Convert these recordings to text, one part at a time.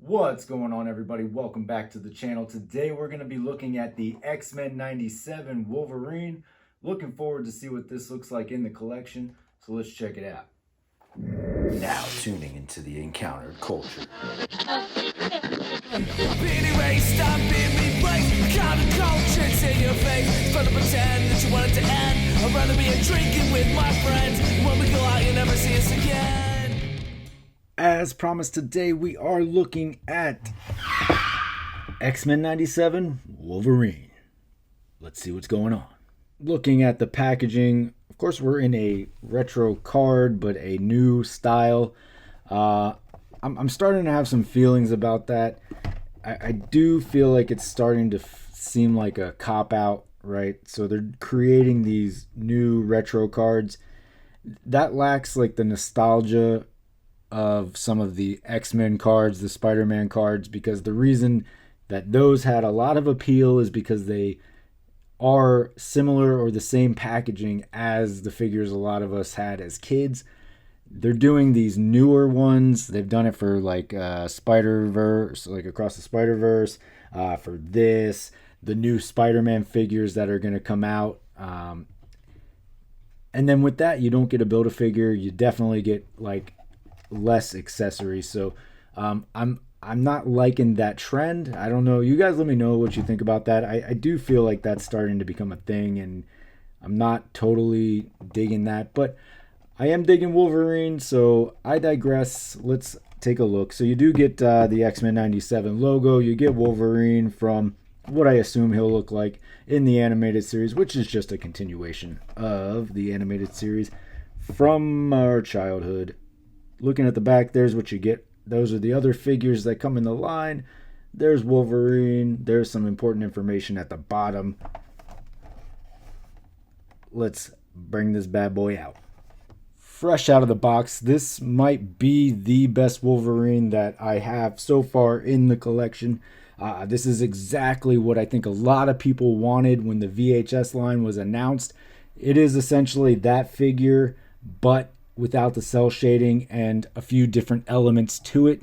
What's going on, everybody? Welcome back to the channel. Today we're going to be looking at the X-Men 97 Wolverine. Looking forward to see what this looks like in the collection, so let's check it out. Now tuning into the encountered culture. Being erased, I'm being replaced. Counter-culture's in your face. Trying to pretend that you want it to end. I'd rather be a drinking with my friends. When we go out, you never see us again. As promised, today we are looking at X-Men 97 Wolverine. Let's see what's going on. Looking at the packaging, of course we're in a retro card, but a new style. I'm starting to have some feelings about that. I do feel like it's starting to seem like a cop-out, right? So they're creating these new retro cards. That lacks like the nostalgia of some of the X-Men cards, the Spider-Man cards, because the reason that those had a lot of appeal is because they are similar or the same packaging as the figures a lot of us had as kids. They're doing these newer ones. They've done it for like Spider-Verse, like Across the Spider-Verse, for this, the new Spider-Man figures that are going to come out. And then with that, you don't get a Build-A-Figure. You definitely get like less accessories. So I'm not liking that trend. I don't know. You guys let me know what you think about that. I do feel like that's starting to become a thing, and I'm not totally digging that, but I am digging Wolverine, so I digress. Let's take a look. So you do get the X-Men 97 logo. You get Wolverine from what I assume he'll look like in the animated series, which is just a continuation of the animated series from our childhood. Looking at the back, there's what you get. Those are the other figures that come in the line. There's Wolverine. There's some important information at the bottom. Let's bring this bad boy out. Fresh out of the box, this might be the best Wolverine that I have so far in the collection. This is exactly what I think a lot of people wanted when the VHS line was announced. It is essentially that figure, but without the cell shading and a few different elements to it.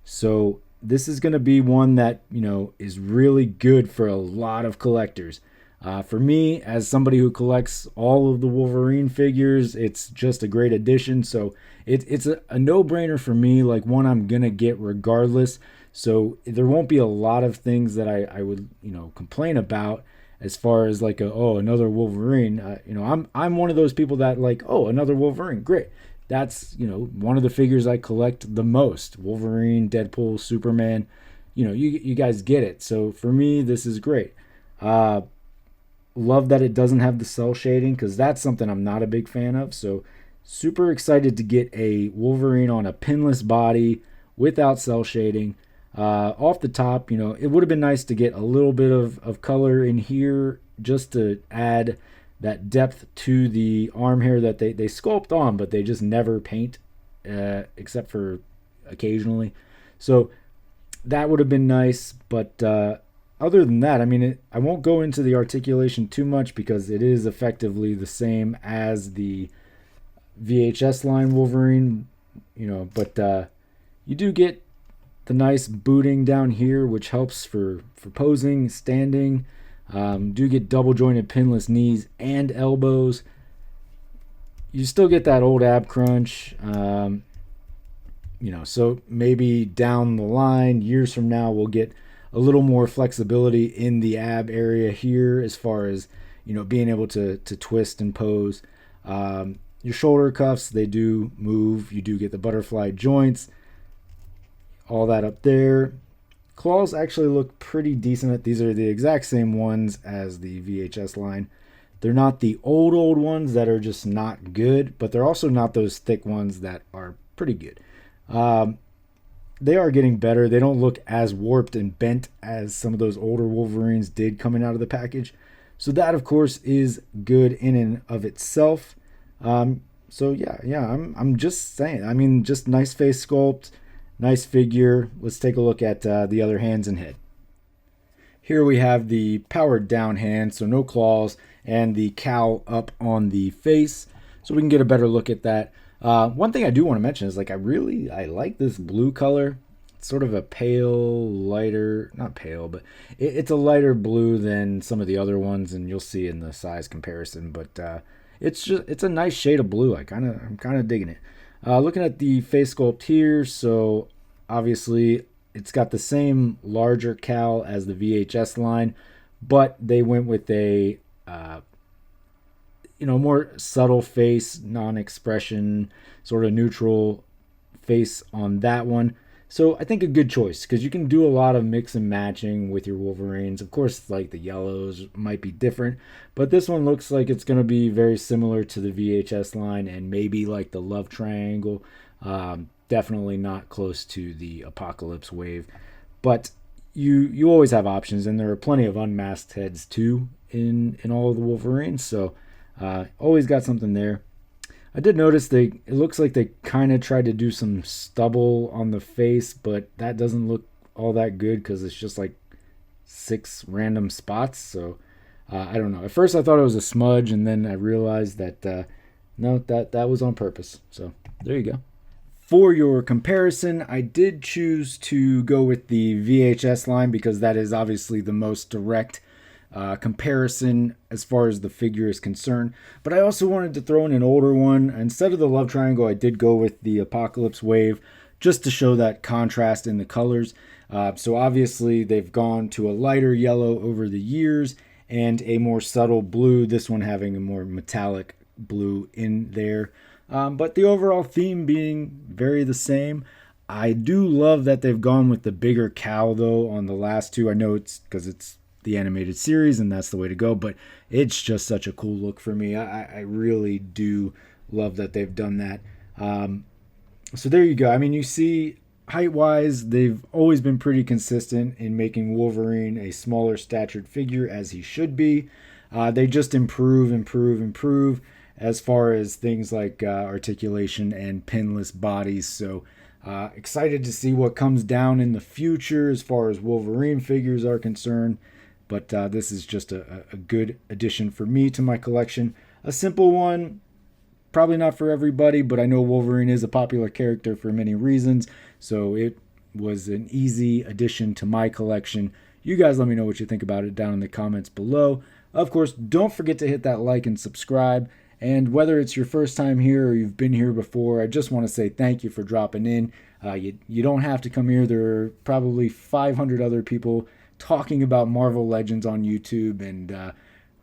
So this is going to be one that, is really good for a lot of collectors. For me, as somebody who collects all of the Wolverine figures, it's just a great addition. So it's a no-brainer for me, like one I'm going to get regardless. So there won't be a lot of things that I would, complain about as far as like another Wolverine. I'm one of those people that like, another Wolverine, great. That's one of the figures I collect the most. Wolverine, Deadpool, Superman. You guys get it. So for me, this is great. Love that it doesn't have the cell shading, because that's something I'm not a big fan of. So super excited to get a Wolverine on a pinless body without cell shading. Off the top, it would have been nice to get a little bit of color in here just to add that depth to the arm hair that they sculpt on, but they just never paint, except for occasionally. So that would have been nice, but other than that, I won't go into the articulation too much because it is effectively the same as the VHS line Wolverine, but you do get the nice booting down here, which helps for posing, standing. Do get double jointed pinless knees and elbows. You still get that old ab crunch. So maybe down the line, years from now, we'll get a little more flexibility in the ab area here as far as, being able to twist and pose. Your shoulder cuffs, they do move. You do get the butterfly joints. All that up there. Claws actually look pretty decent. These are the exact same ones as the VHS line. They're not the old ones that are just not good, but they're also not those thick ones that are pretty good. They are getting better. They don't look as warped and bent as some of those older Wolverines did coming out of the package. So that, of course, is good in and of itself. I'm just saying. Just nice face sculpt. Nice figure. Let's take a look at the other hands and head. Here we have the powered down hand, so no claws, and the cowl up on the face, so we can get a better look at that. One thing I do want to mention is I like this blue color. sort of a pale, lighter, not pale, but it's a lighter blue than some of the other ones, and you'll see in the size comparison. But it's a nice shade of blue. I'm kind of digging it. Looking at the face sculpt here, so obviously it's got the same larger cowl as the VHS line, but they went with a more subtle face, non-expression, sort of neutral face on that one. So I think a good choice, because you can do a lot of mix and matching with your Wolverines. Of course, like the yellows might be different, but this one looks like it's going to be very similar to the VHS line and maybe like the love triangle. Definitely not close to the Apocalypse wave, but you always have options, and there are plenty of unmasked heads too in all of the Wolverines. So always got something there. I did notice it looks like they kind of tried to do some stubble on the face, but that doesn't look all that good because it's just like 6 random spots. So I don't know. At first I thought it was a smudge, and then I realized that no, that was on purpose. So there you go. For your comparison, I did choose to go with the VHS line because that is obviously the most direct comparison as far as the figure is concerned. But I also wanted to throw in an older one. Instead of the love triangle, I did go with the Apocalypse wave just to show that contrast in the colors. So obviously they've gone to a lighter yellow over the years and a more subtle blue, this one having a more metallic blue in there. But the overall theme being very the same. I do love that they've gone with the bigger cowl though on the last two. I know it's because it's the animated series and that's the way to go, but it's just such a cool look for me. I really do love that they've done that. So there you go. I mean, you see height wise, they've always been pretty consistent in making Wolverine a smaller statured figure, as he should be. They just improve as far as things like articulation and pinless bodies. So excited to see what comes down in the future as far as Wolverine figures are concerned. But this is just a good addition for me to my collection. A simple one, probably not for everybody, but I know Wolverine is a popular character for many reasons. So it was an easy addition to my collection. You guys let me know what you think about it down in the comments below. Of course, don't forget to hit that like and subscribe. And whether it's your first time here or you've been here before, I just want to say thank you for dropping in. You don't have to come here. There are probably 500 other people talking about Marvel Legends on YouTube, and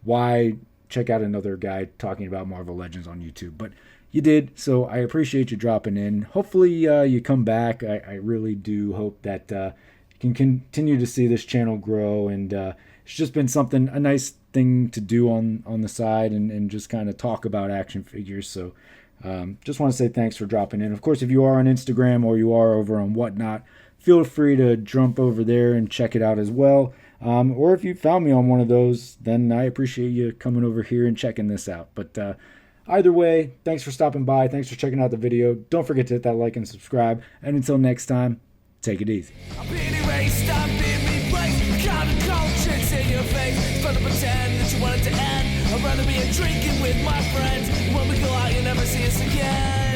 why check out another guy talking about Marvel Legends on YouTube. But you did, so I appreciate you dropping in. Hopefully you come back. I really do hope that you can continue to see this channel grow, and it's just been a nice thing to do on the side and just kind of talk about action figures. So just want to say thanks for dropping in. Of course, if you are on Instagram or you are over on Whatnot, feel free to jump over there and check it out as well. Or if you found me on one of those, then I appreciate you coming over here and checking this out. But either way, thanks for stopping by. Thanks for checking out the video. Don't forget to hit that like and subscribe. And until next time, take it easy. I'm being erased, I'm being replaced. Counter-culture's in your face. Trying to pretend that you want it to end. I'd rather be drinking with my friends. When we go out, you never see us again.